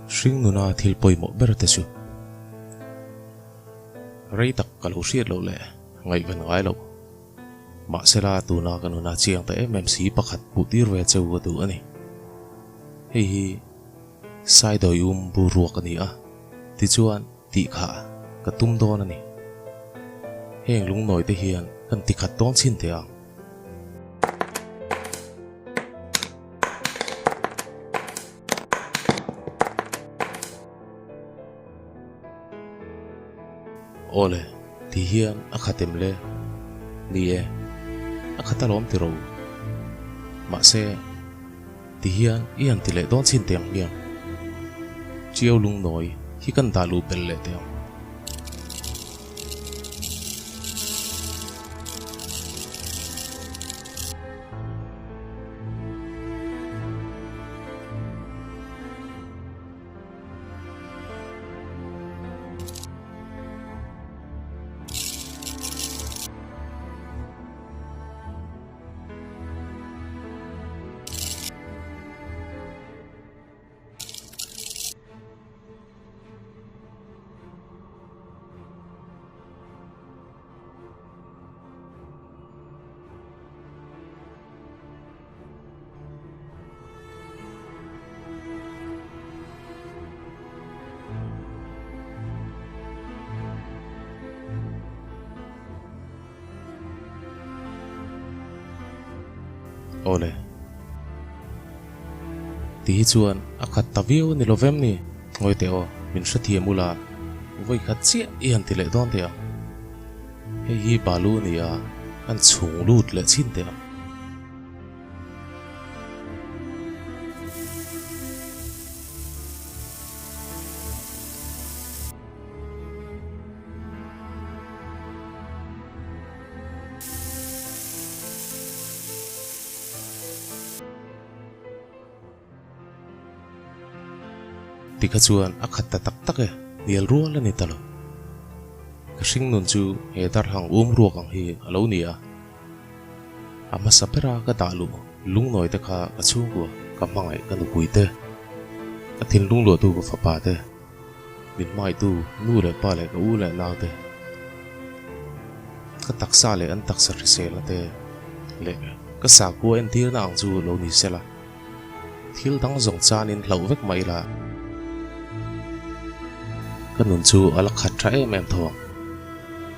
Hringnuna thil pawimawh ber te chu rei tak ka lo hriat lo le ngai ven ngai lo ma sela tuna kanuna chiang te mmc pakhat putir ve cheu wa du ani hi sai doi bu ruak ani a ti chuan ti kha ka tum don ani heng lung noi te hian kan ti khat ton chin te ang ole ti hian a khatem le ni e a khatalom ti ro ma se ti hian ian ti le don chin teng hian chiao lung noi hi kan da lu pel le te ole ti chuan a khat taviu ni lovem ni ngoi te o min hrathia mula voi khat chia ian ti le don te a hi balu ni a an chung lut le chin te a ti kha chuan a khat ta tak tak e nial rual ani talo ka hringnun chu he dar hang ruak ang hi alo ni a ama sapera ka dalu lung noi te kha ka chung ko ka mangai ka nu pui te ka thin lung lo tu ko fa pa te min mai tu nu le pa le ka u le na te ka taksa le an taksa ri se la te le ka sa ko en tir na ang chu lo ni sela thil dang zong chanin hlo vek mai la kanun chu ala khat tha em thawng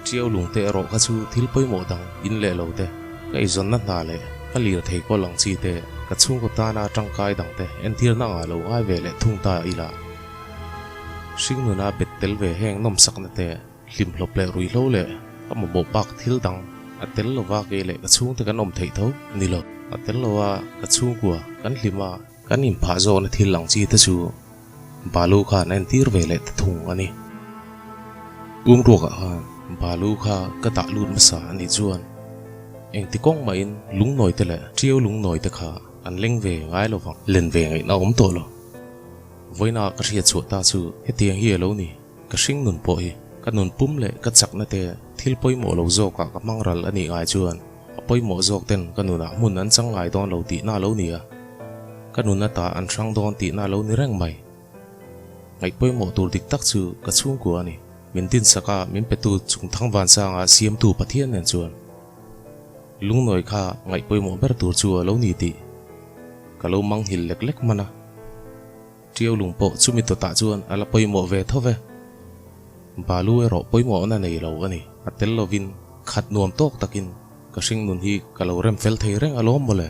chiao lung te ro kha chu thil pawimawh dang in le lo te kai zon na hna le ka lir thei ko lang chi te ka chung ko ta na tangkai dang te en thir na nga lo ai ve le thung ta ila Hringnuna bet tel ve heng nom sak na te hlim hlop le rui lo le ka mo bo pak thil dang a tel lo wa ke le ka chung te kan om thei tho ni lo a tel lo wa ka chung ko kan hlima kan im pha zo na thil lang chi te chu balu kha nen tir ve le thung ani ruaka ha balu kha ka ta lut ma sa ani chuan eng ti kong ma in lung noi te le chiao lung noi te kha an leng ve ngai lo wang len ve ngai na om to lo voina ka ria chu ta chu hetiang hi lo ni ka hring nun po hi ka nun pum le ka chak na te thil pawimawh lo zo ka ka mangral ani ngai chuan pawimawh zok ten ka nuna mun an chang ngai don lo ti na lo ni a ka nuna ta an thrang don ti na lo ni reng mai ngai pawimawh tur dik tak chu ka chung ko ani min tin saka min petu chung thang van sa nga siam tu pathian nen chuan lung noi kha ngai pawimawh ber tur chu lo ni ti ka lo mang hil lek lek mana chiao lung po chumi to ta chuan ala pawimawh ve thove balu e ro pawimawh na nei lo ani atel lovin khat nuam tok takin ka hringnun hi ka lo rem fel thei reng alom mole